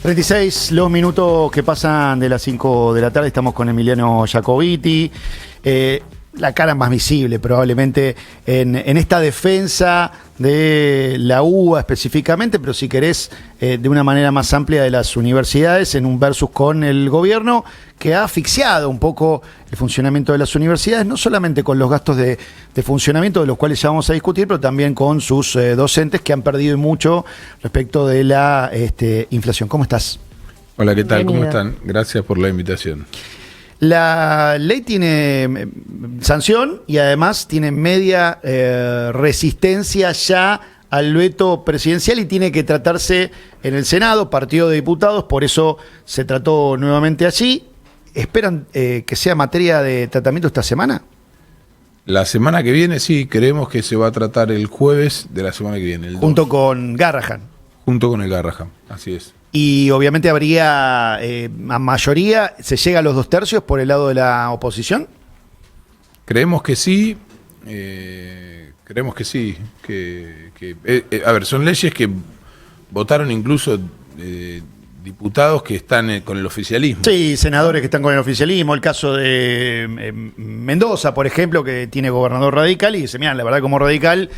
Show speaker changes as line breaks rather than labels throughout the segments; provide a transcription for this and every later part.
36 los minutos que pasan de las 5 de la tarde, estamos con Emiliano Jacobiti. La cara más visible probablemente en esta defensa de la UBA específicamente, pero si querés de una manera más amplia de las universidades, en un versus con el gobierno que ha asfixiado un poco el funcionamiento de las universidades, no solamente con los gastos de funcionamiento, de los cuales ya vamos a discutir, pero también con sus docentes que han perdido mucho respecto de la inflación. ¿Cómo estás?
Hola, ¿qué tal?
Bienvenido.
¿Cómo están? Gracias por la invitación.
La ley tiene sanción y además tiene media resistencia ya al veto presidencial y tiene que tratarse en el Senado, partido de diputados, por eso se trató nuevamente allí. ¿Esperan que sea materia de tratamiento esta semana?
La semana que viene, sí, creemos que se va a tratar el jueves de la semana que viene.
Junto con Garrahan.
Junto con el Garrahan, así es.
Y obviamente habría, a mayoría, ¿se llega a los 2/3 por el lado de la oposición?
Creemos que sí, a ver, son leyes que votaron incluso diputados que están con el oficialismo.
Sí, senadores que están con el oficialismo. El caso de Mendoza, por ejemplo, que tiene gobernador radical y dice, mira, la verdad como radical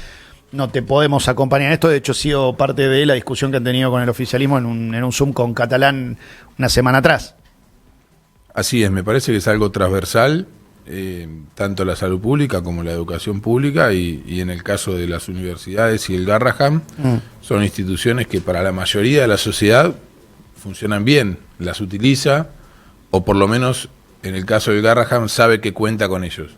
no te podemos acompañar en esto. De hecho, ha sido parte de la discusión que han tenido con el oficialismo en un Zoom con Catalán una semana atrás.
Así es, me parece que es algo transversal, tanto la salud pública como la educación pública, y en el caso de las universidades y el Garrahan, son instituciones que para la mayoría de la sociedad funcionan bien, las utiliza, o por lo menos en el caso del Garrahan sabe que cuenta con ellos.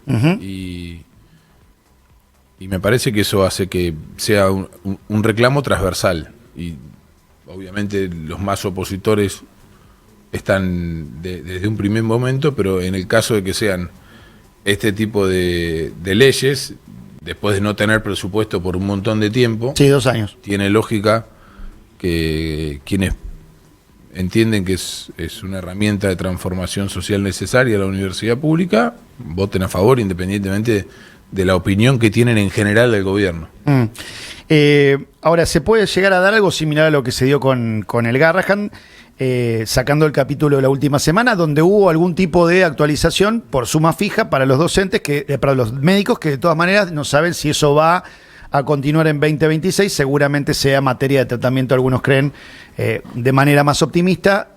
Y me parece que eso hace que sea un reclamo transversal. Y obviamente los más opositores están desde un primer momento, pero en el caso de que sean este tipo de leyes, después de no tener presupuesto por un montón de tiempo,
Sí, 2 años.
tiene lógica que quienes entienden que es una herramienta de transformación social necesaria a la universidad pública, voten a favor independientemente de la opinión que tienen en general del gobierno.
Ahora, ¿se puede llegar a dar algo similar a lo que se dio con el Garrahan, sacando el capítulo de la última semana, donde hubo algún tipo de actualización por suma fija para los docentes, para los médicos, que de todas maneras no saben si eso va a continuar en 2026, seguramente sea materia de tratamiento, algunos creen, de manera más optimista,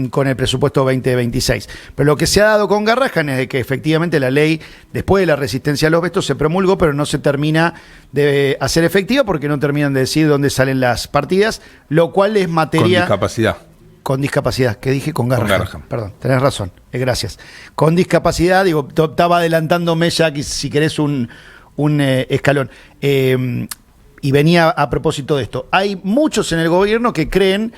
con el presupuesto 2026. Pero lo que se ha dado con Garrahan es de que efectivamente la ley, después de la resistencia a los vetos, se promulgó, pero no se termina de hacer efectiva porque no terminan de decir dónde salen las partidas, lo cual es materia...
Con discapacidad.
Con discapacidad, ¿qué dije? Con Garrahan.
Con Garrahan.
Perdón, tenés razón, gracias. Con discapacidad, digo, estaba adelantándome ya, si querés, un escalón. Y venía a propósito de esto. Hay muchos en el gobierno que creen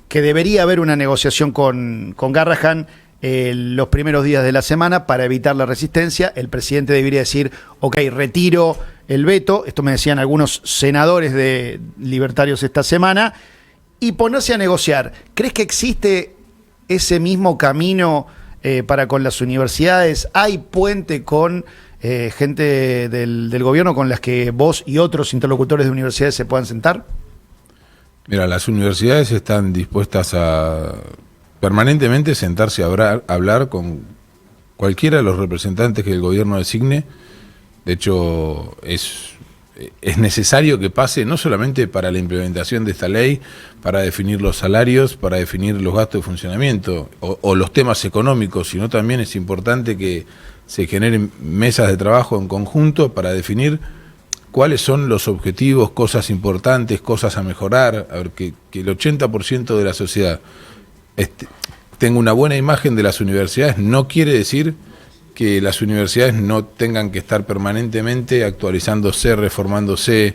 que debería haber una negociación con Garrahan los primeros días de la semana para evitar la resistencia. El presidente debería decir, ok, retiro el veto. Esto me decían algunos senadores de libertarios esta semana. Y ponerse a negociar. ¿Crees que existe ese mismo camino para con las universidades? ¿Hay puente con gente del gobierno con las que vos y otros interlocutores de universidades se puedan sentar?
Mira, las universidades están dispuestas a permanentemente sentarse a hablar con cualquiera de los representantes que el gobierno designe. De hecho, es necesario que pase, no solamente para la implementación de esta ley, para definir los salarios, para definir los gastos de funcionamiento o los temas económicos, sino también es importante que se generen mesas de trabajo en conjunto para definir cuáles son los objetivos, cosas importantes, cosas a mejorar, a ver, que el 80% de la sociedad tenga una buena imagen de las universidades. No quiere decir que las universidades no tengan que estar permanentemente actualizándose, reformándose,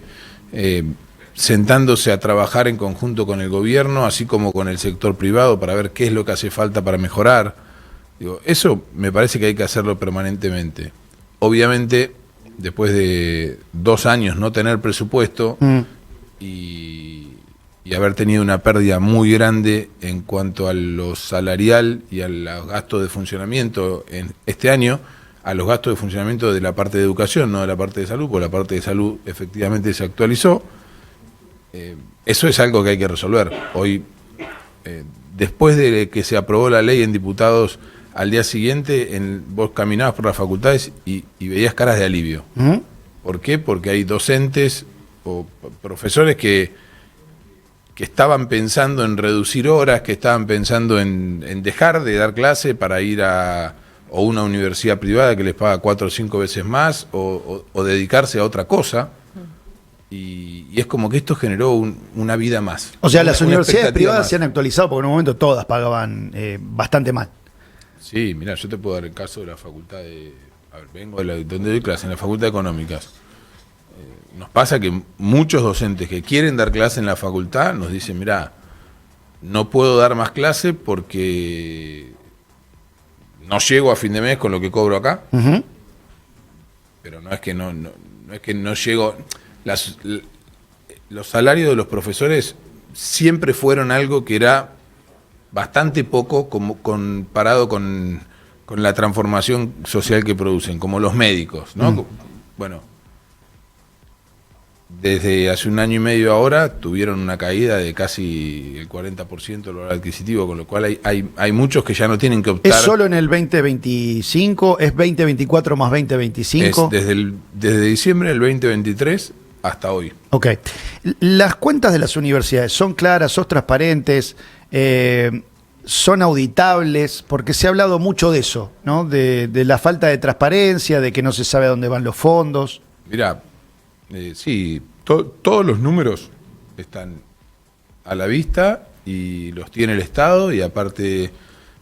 sentándose a trabajar en conjunto con el gobierno, así como con el sector privado, para ver qué es lo que hace falta para mejorar. Digo, eso me parece que hay que hacerlo permanentemente. Obviamente, después de 2 años no tener presupuesto y haber tenido una pérdida muy grande en cuanto a lo salarial y a los gastos de funcionamiento en este año, a los gastos de funcionamiento de la parte de educación, no de la parte de salud, porque la parte de salud efectivamente se actualizó. Eso es algo que hay que resolver. Hoy después de que se aprobó la ley en diputados, al día siguiente vos caminabas por las facultades y veías caras de alivio. ¿Por qué? Porque hay docentes o profesores que estaban pensando en reducir horas, que estaban pensando en dejar de dar clase para ir a una universidad privada que les paga 4 o 5 veces más, o dedicarse a otra cosa. Y es como que esto generó una vida más.
O sea, las universidades privadas se han actualizado porque en un momento todas pagaban bastante mal.
Sí, mirá, yo te puedo dar el caso de la facultad de... A ver, vengo de donde doy clase, en la Facultad de Económicas. Nos pasa que muchos docentes que quieren dar clase en la facultad nos dicen, mirá, no puedo dar más clase porque no llego a fin de mes con lo que cobro acá. Pero no es que no es que no llego... Los salarios de los profesores siempre fueron algo que era bastante poco comparado con la transformación social que producen, como los médicos, ¿no? Bueno, desde hace 1 año y medio ahora tuvieron una caída de casi el 40% del valor adquisitivo, con lo cual hay muchos que ya no tienen que optar.
¿Es solo en el 2025? ¿Es 2024 más 2025?
Es desde diciembre del 2023 hasta hoy.
Ok. ¿Las cuentas de las universidades son claras, son transparentes, son auditables? Porque se ha hablado mucho de eso, ¿no? De la falta de transparencia, de que no se sabe a dónde van los fondos.
Mirá, sí, todos los números están a la vista y los tiene el Estado, y aparte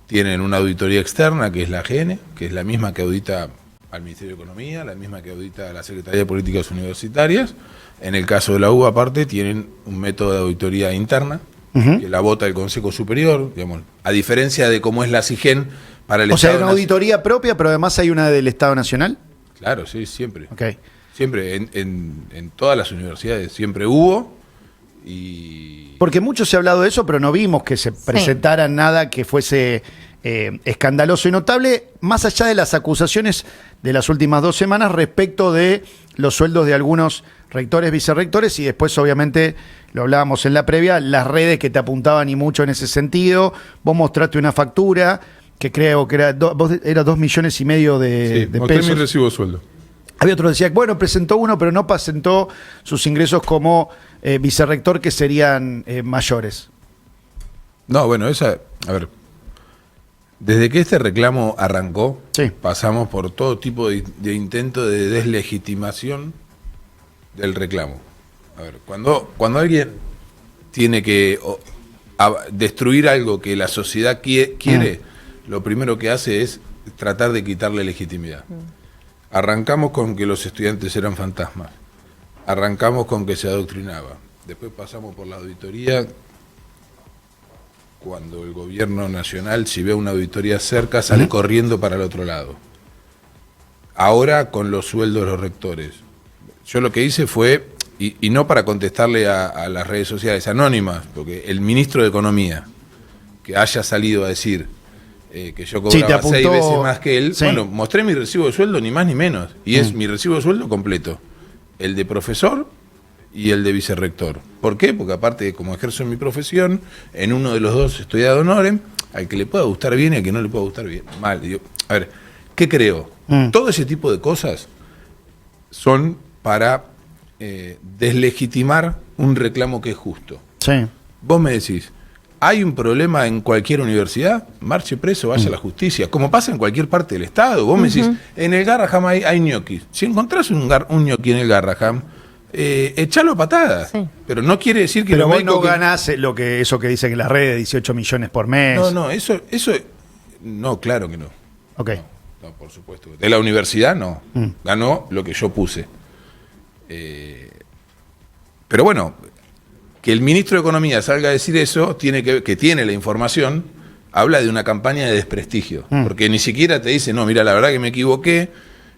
tienen una auditoría externa que es la AGN, que es la misma que audita al Ministerio de Economía, la misma que audita a la Secretaría de Políticas Universitarias. En el caso de la UBA, aparte, tienen un método de auditoría interna, que la vota el Consejo Superior, digamos, a diferencia de cómo es la SIGEN para el Estado. O
sea, hay una auditoría propia, pero además hay una del Estado Nacional.
Claro, sí, siempre.
Okay.
Siempre, en todas las universidades siempre hubo.
Porque mucho se ha hablado de eso, pero no vimos que se presentara nada que fuese escandaloso y notable, más allá de las acusaciones de las últimas 2 semanas respecto de los sueldos de algunos rectores, vicerrectores, y después, obviamente, lo hablábamos en la previa, las redes que te apuntaban y mucho en ese sentido. Vos mostraste una factura que creo que era 2,5 millones de
mostré
pesos.
Mi recibo de sueldo.
Había otro que decía, bueno, presentó uno, pero no presentó sus ingresos como vicerrector, que serían mayores.
No, bueno, a ver, desde que este reclamo arrancó, pasamos por todo tipo de intento de deslegitimación del reclamo. A ver, cuando alguien tiene que destruir algo que la sociedad quiere, lo primero que hace es tratar de quitarle legitimidad. Arrancamos con que los estudiantes eran fantasmas, arrancamos con que se adoctrinaba, después pasamos por la auditoría. Cuando el gobierno nacional, si ve una auditoría cerca, sale corriendo para el otro lado. Ahora con los sueldos de los rectores. Yo lo que hice fue, y no para contestarle a las redes sociales anónimas, porque el ministro de Economía, que haya salido a decir que yo cobraba 6 veces más que él, bueno, mostré mi recibo de sueldo, ni más ni menos, y es mi recibo de sueldo completo, el de profesor y el de vicerrector. ¿Por qué? Porque aparte, como ejerzo mi profesión, en uno de los dos estoy ad honorem, al que le pueda gustar bien y al que no le pueda gustar bien, mal. Digo, a ver, ¿qué creo? Todo ese tipo de cosas son para deslegitimar un reclamo que es justo.
Sí.
Vos me decís, ¿hay un problema en cualquier universidad? Marche preso, vaya a la justicia, como pasa en cualquier parte del Estado. Vos me decís, en el Garraham hay ñoquis. Si encontrás un ñoqui en el Garraham, echalo a patadas. Sí. Pero no quiere decir que...
Pero vos no ganás eso que dicen en las redes, 18 millones por mes.
No, eso no, claro que no.
Ok.
No, por supuesto. De la universidad no. Ganó lo que yo puse. Pero bueno, que el ministro de Economía salga a decir eso, que tiene la información, habla de una campaña de desprestigio. Porque ni siquiera te dice, no, mira, la verdad que me equivoqué,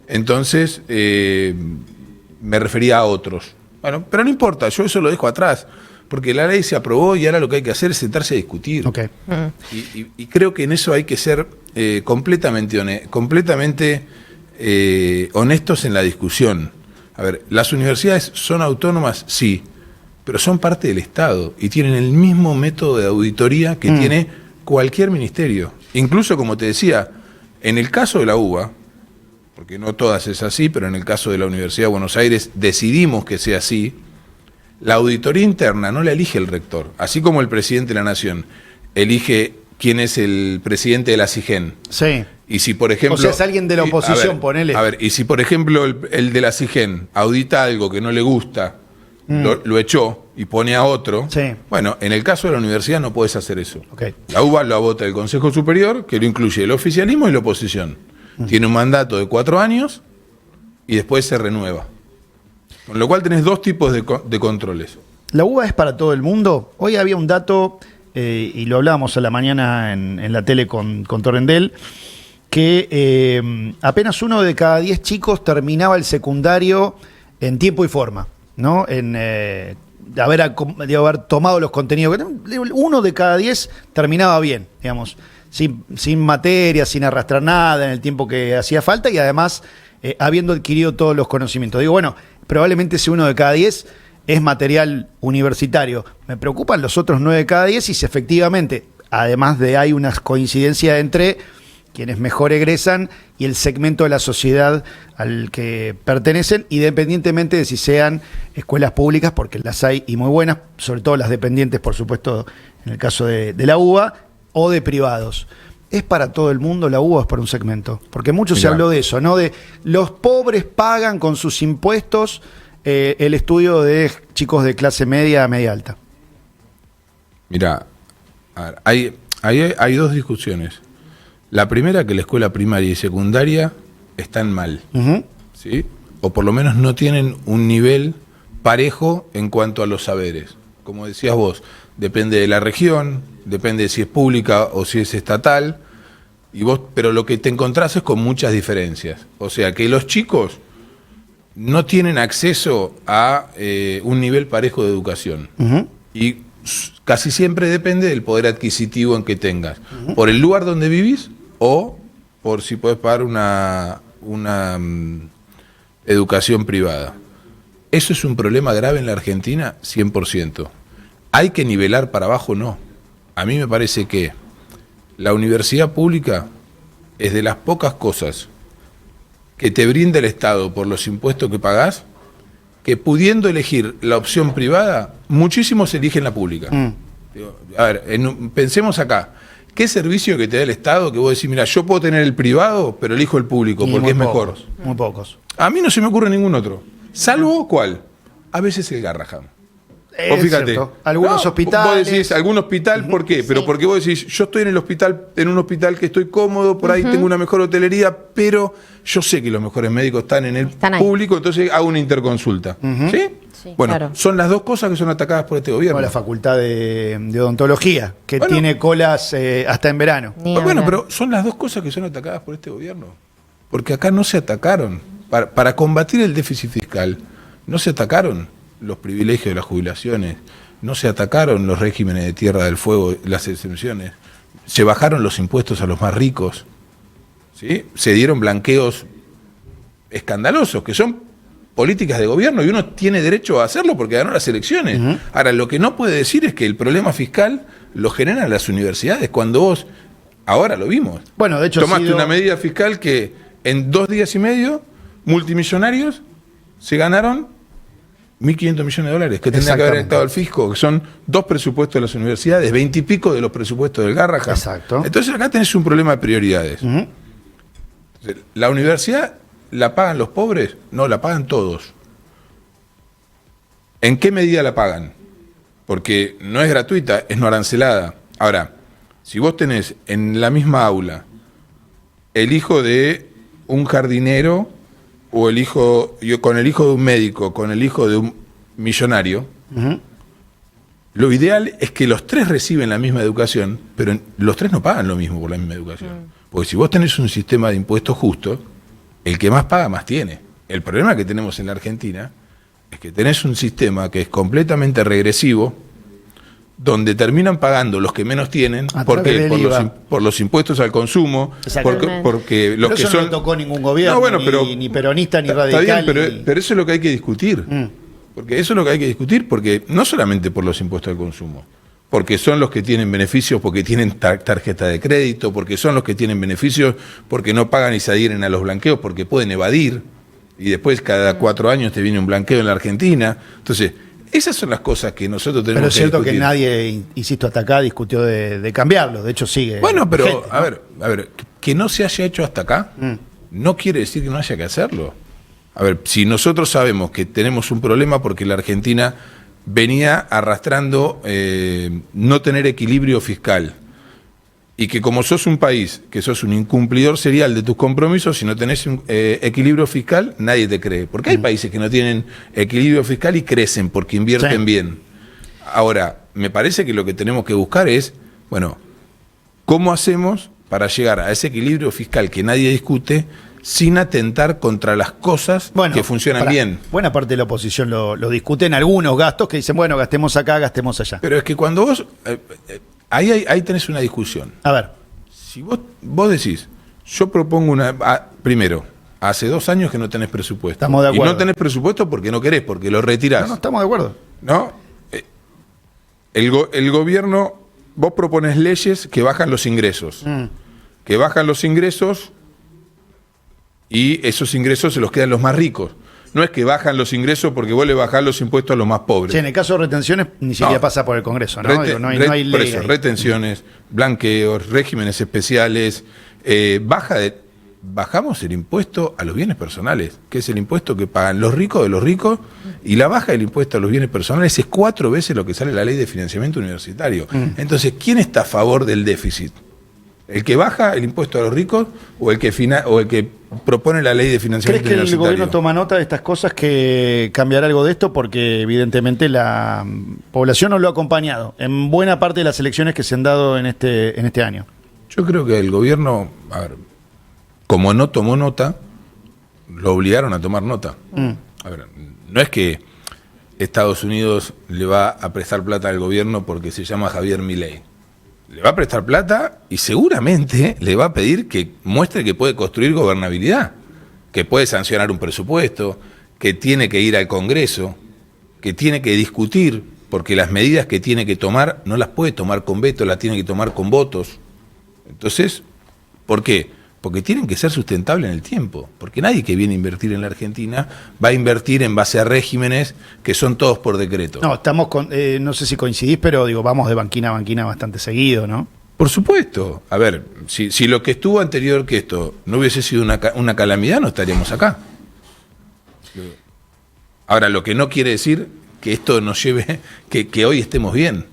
entonces me refería a otros. Bueno, pero no importa, yo eso lo dejo atrás, porque la ley se aprobó y ahora lo que hay que hacer es sentarse a discutir.
Okay.
Y creo que en eso hay que ser completamente honestos en la discusión. A ver, las universidades son autónomas, sí, pero son parte del Estado y tienen el mismo método de auditoría que tiene cualquier ministerio. Incluso, como te decía, en el caso de la UBA, porque no todas es así, pero en el caso de la Universidad de Buenos Aires decidimos que sea así, la auditoría interna no la elige el rector, así como el presidente de la Nación elige quién es el presidente de la SIGEN.
Sí.
Y si, por ejemplo...
O sea, es alguien de la oposición, ponele.
A ver, y si, por ejemplo, el de la SIGEN audita algo que no le gusta, lo echó y pone a otro,
sí.
Bueno, en el caso de la universidad no puedes hacer eso.
Okay.
La UBA lo vota el Consejo Superior, que lo incluye el oficialismo y la oposición. Tiene un mandato de 4 años y después se renueva. Con lo cual tenés 2 tipos de controles.
¿La UBA es para todo el mundo? Hoy había un dato, y lo hablábamos a la mañana en la tele con Torrendel, que apenas 1 de cada 10 chicos terminaba el secundario en tiempo y forma, ¿no? De haber tomado los contenidos. 1 de cada 10 terminaba bien, digamos, sin materia, sin arrastrar nada en el tiempo que hacía falta y además habiendo adquirido todos los conocimientos. Digo, bueno, probablemente ese 1 de cada 10 es material universitario. Me preocupan los otros 9 de cada 10 y si efectivamente, además de hay una coincidencia entre quienes mejor egresan y el segmento de la sociedad al que pertenecen, independientemente de si sean escuelas públicas, porque las hay y muy buenas, sobre todo las dependientes, por supuesto, en el caso de la UBA, o de privados. ¿Es para todo el mundo la UBA o es para un segmento? Porque mucho se habló de eso, ¿no? De los pobres pagan con sus impuestos el estudio de chicos de clase media a media alta.
Mira, hay 2 discusiones. La primera, que la escuela primaria y secundaria están mal, ¿sí? O por lo menos no tienen un nivel parejo en cuanto a los saberes. Como decías vos, depende de la región, depende de si es pública o si es estatal, pero lo que te encontrás es con muchas diferencias. O sea, que los chicos no tienen acceso a un nivel parejo de educación. Y casi siempre depende del poder adquisitivo en que tengas. Por el lugar donde vivís o por si podés pagar una educación privada. ¿Eso es un problema grave en la Argentina? 100%. ¿Hay que nivelar para abajo? No. A mí me parece que la universidad pública es de las pocas cosas que te brinda el Estado por los impuestos que pagás, que pudiendo elegir la opción privada, muchísimos eligen la pública. A ver, pensemos acá. ¿Qué servicio que te da el Estado que vos decís, mira, yo puedo tener el privado, pero elijo el público porque es mejor?
Muy pocos.
A mí no se me ocurre ningún otro. ¿Salvo cuál? A veces el Garrahan. Vos fíjate,
algunos hospitales.
Vos decís, algún hospital, ¿por qué? Pero porque vos decís, yo estoy en un hospital que estoy cómodo, por ahí tengo una mejor hotelería, pero yo sé que los mejores médicos están en el público, entonces hago una interconsulta. ¿Sí? Sí, bueno, claro. Son las 2 cosas que son atacadas por este gobierno.
O la facultad de odontología, que tiene colas hasta en verano.
Bueno, pero son las 2 cosas que son atacadas por este gobierno. Porque acá no se atacaron. Para combatir el déficit fiscal, no se atacaron los privilegios de las jubilaciones, no se atacaron los regímenes de Tierra del Fuego, las exenciones, se bajaron los impuestos a los más ricos, ¿sí? Se dieron blanqueos escandalosos, que son políticas de gobierno y uno tiene derecho a hacerlo porque ganó las elecciones. Ahora, lo que no puede decir es que el problema fiscal lo generan las universidades, cuando vos, ahora lo vimos,
bueno, de hecho
tomaste una medida fiscal que en 2 días y medio, multimillonarios se ganaron 1.500 millones de dólares que tendría que haber estado el fisco, que son 2 presupuestos de las universidades, 20 y pico de los presupuestos del Garrahan.
Exacto.
Entonces acá tenés un problema de prioridades. ¿La universidad la pagan los pobres? No, la pagan todos. ¿En qué medida la pagan? Porque no es gratuita, es no arancelada. Ahora, si vos tenés en la misma aula el hijo de un jardinero o con el hijo de un médico, con el hijo de un millonario, lo ideal es que los 3 reciben la misma educación, pero los 3 no pagan lo mismo por la misma educación. Porque si vos tenés un sistema de impuestos justo, el que más paga más tiene. El problema que tenemos en la Argentina es que tenés un sistema que es completamente regresivo, donde terminan pagando los que menos tienen, porque por los impuestos al consumo, porque los que son...
No tocó ningún gobierno, ni peronista, ni radical.
Está bien, pero eso es lo que hay que discutir. Porque eso es lo que hay que discutir, porque no solamente por los impuestos al consumo, porque son los que tienen beneficios, porque tienen tarjeta de crédito, porque son los que tienen beneficios, porque no pagan y se adhieren a los blanqueos, porque pueden evadir, y después cada 4 años te viene un blanqueo en la Argentina. Entonces, esas son las cosas que nosotros tenemos que discutir.
Pero es cierto que nadie, insisto, hasta acá discutió de cambiarlo, de hecho sigue.
Bueno, pero
vigente, ¿no?
a ver, que no se haya hecho hasta acá, no quiere decir que no haya que hacerlo. A ver, si nosotros sabemos que tenemos un problema porque la Argentina venía arrastrando no tener equilibrio fiscal, y que como sos un país, que sos un incumplidor serial de tus compromisos, si no tenés un equilibrio fiscal, nadie te cree. Porque hay países que no tienen equilibrio fiscal y crecen porque invierten bien. Ahora, me parece que lo que tenemos que buscar es, bueno, ¿cómo hacemos para llegar a ese equilibrio fiscal que nadie discute sin atentar contra las cosas que funcionan bien?
Buena parte de la oposición lo discute en algunos gastos que dicen, bueno, gastemos acá, gastemos allá.
Pero es que cuando vos... ahí tenés una discusión.
A ver.
Si vos decís, yo propongo primero, hace 2 años que no tenés presupuesto.
Estamos de acuerdo.
Y no tenés presupuesto porque no querés, porque lo retirás.
No, estamos de acuerdo.
¿No? El gobierno, vos propones leyes que bajan los ingresos. Que bajan los ingresos y esos ingresos se los quedan los más ricos. No es que bajan los ingresos porque vos le bajás los impuestos a los más pobres.
Sí, en el caso de retenciones ni siquiera pasa por el Congreso, ¿no? No hay ley.
Por eso, retenciones, blanqueos, regímenes especiales, bajamos el impuesto a los bienes personales, que es el impuesto que pagan los ricos de los ricos, y la baja del impuesto a los bienes personales es 4 veces lo que sale la ley de financiamiento universitario. Entonces, ¿quién está a favor del déficit? ¿El que baja el impuesto a los ricos o el que propone la ley de financiamiento universitario?
¿Crees que el gobierno toma nota de estas cosas, que cambiará algo de esto? Porque evidentemente la población no lo ha acompañado en buena parte de las elecciones que se han dado en este año.
Yo creo que el gobierno, a ver, como no tomó nota, lo obligaron a tomar nota. A ver, no es que Estados Unidos le va a prestar plata al gobierno porque se llama Javier Milei. Le va a prestar plata y seguramente le va a pedir que muestre que puede construir gobernabilidad, que puede sancionar un presupuesto, que tiene que ir al Congreso, que tiene que discutir, porque las medidas que tiene que tomar no las puede tomar con veto, las tiene que tomar con votos. Entonces, ¿por qué? Porque tienen que ser sustentables en el tiempo, porque nadie que viene a invertir en la Argentina va a invertir en base a regímenes que son todos por decreto.
No, estamos no sé si coincidís, pero digo, vamos de banquina a banquina bastante seguido, ¿no?
Por supuesto. A ver, si lo que estuvo anterior que esto no hubiese sido una calamidad, no estaríamos acá. Ahora, lo que no quiere decir que esto nos lleve, que hoy estemos bien.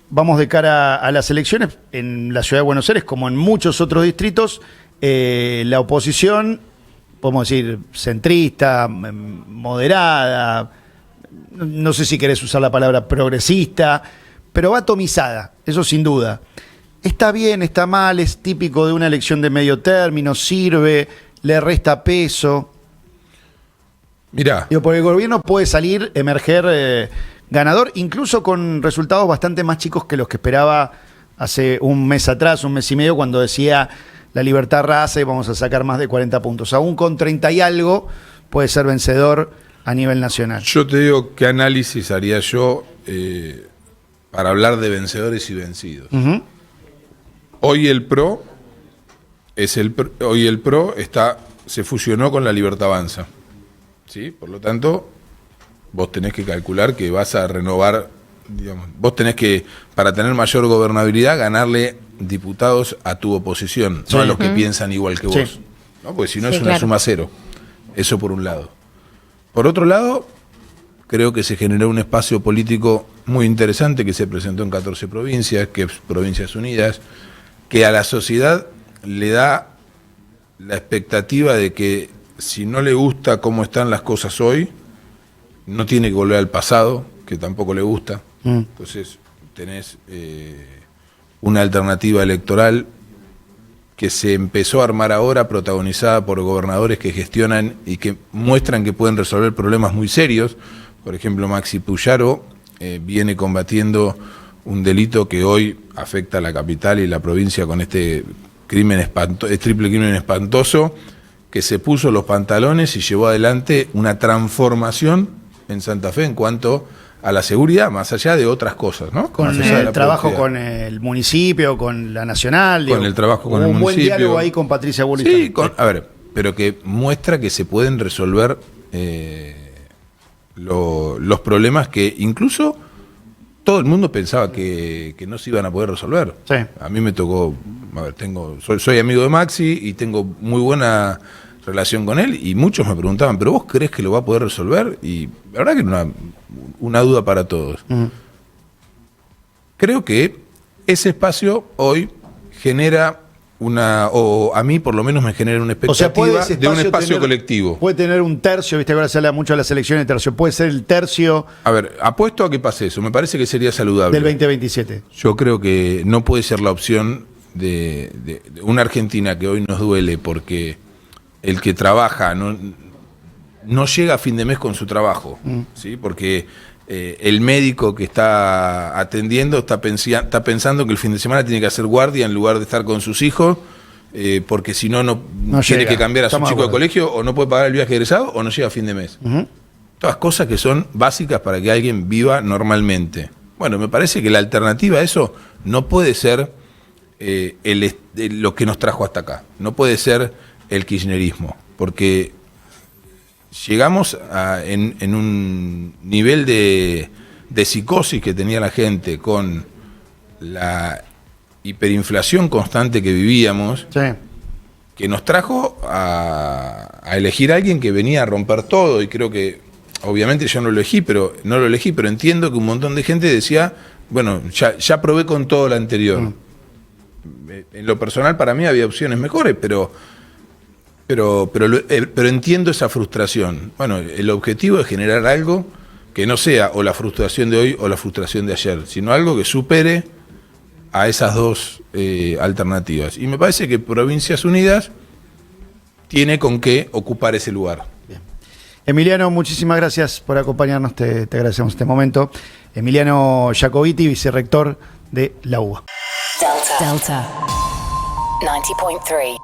Vamos de cara a las elecciones en la ciudad de Buenos Aires, como en muchos otros distritos. La oposición, podemos decir, centrista, moderada, no sé si querés usar la palabra progresista, pero va atomizada, eso sin duda. Está bien, está mal, es típico de una elección de medio término, sirve, le resta peso.
Mirá.
Porque el gobierno puede salir, emerger ganador, incluso con resultados bastante más chicos que los que esperaba hace un mes atrás, un mes y medio, cuando decía la libertad arrasa y vamos a sacar más de 40 puntos. Aún con 30 y algo puede ser vencedor a nivel nacional.
Yo te digo qué análisis haría yo para hablar de vencedores y vencidos. Hoy el PRO se fusionó con la Libertad Avanza. ¿Sí? Por lo tanto, vos tenés que calcular que vas a renovar, digamos, vos tenés que, para tener mayor gobernabilidad, ganarle diputados a tu oposición, no a los que piensan igual que vos. ¿No? Porque si no es una suma cero. Eso por un lado. Por otro lado, creo que se generó un espacio político muy interesante que se presentó en 14 provincias, que es Provincias Unidas, que a la sociedad le da la expectativa de que si no le gusta cómo están las cosas hoy, no tiene que volver al pasado, que tampoco le gusta. Entonces tenés una alternativa electoral que se empezó a armar ahora, protagonizada por gobernadores que gestionan y que muestran que pueden resolver problemas muy serios. Por ejemplo, Maxi Puyaro viene combatiendo un delito que hoy afecta a la capital y la provincia con este triple crimen espantoso, que se puso los pantalones y llevó adelante una transformación en Santa Fe en cuanto a la seguridad, más allá de otras cosas, ¿no?
Con
más allá de
el
la
trabajo
productividad.
con el municipio, con la nacional.
Con el trabajo con el
un buen
municipio.
diálogo ahí con Patricia Bullrich.
Sí, a ver, pero que muestra que se pueden resolver los problemas que incluso todo el mundo pensaba que no se iban a poder resolver.
Sí.
A mí me tocó, a ver, soy amigo de Maxi y tengo muy buena relación con él y muchos me preguntaban, ¿pero vos crees que lo va a poder resolver? Y la verdad que era una duda para todos. Creo que ese espacio hoy genera o a mí por lo menos me genera una expectativa de un espacio colectivo.
Puede tener un tercio, viste que ahora se habla mucho de las elecciones de tercio, puede ser el tercio.
A ver, apuesto a que pase eso, me parece que sería saludable.
Del 2027.
Yo creo que no puede ser la opción de una Argentina que hoy nos duele porque el que trabaja no llega a fin de mes con su trabajo, ¿sí? Porque el médico que está atendiendo está pensando que el fin de semana tiene que hacer guardia en lugar de estar con sus hijos, porque si no tiene
llega.
que cambiar a su
Estamos
chico de
de acuerdo.
colegio o no puede pagar el viaje egresado o no llega a fin de mes. Todas cosas que son básicas para que alguien viva normalmente. Bueno, me parece que la alternativa a eso no puede ser lo que nos trajo hasta acá, no puede ser el kirchnerismo, porque llegamos en un nivel de psicosis que tenía la gente con la hiperinflación constante que vivíamos,
Sí.
que nos trajo a elegir a alguien que venía a romper todo, y creo que obviamente yo no lo elegí, pero entiendo que un montón de gente decía, bueno, ya probé con todo lo anterior. En lo personal para mí había opciones mejores, pero entiendo esa frustración. Bueno, el objetivo es generar algo que no sea o la frustración de hoy o la frustración de ayer, sino algo que supere a esas dos alternativas. Y me parece que Provincias Unidas tiene con qué ocupar ese lugar.
Bien. Emiliano, muchísimas gracias por acompañarnos, te agradecemos este momento. Emiliano Jacobiti, vicerrector de la UBA.
Delta 90.3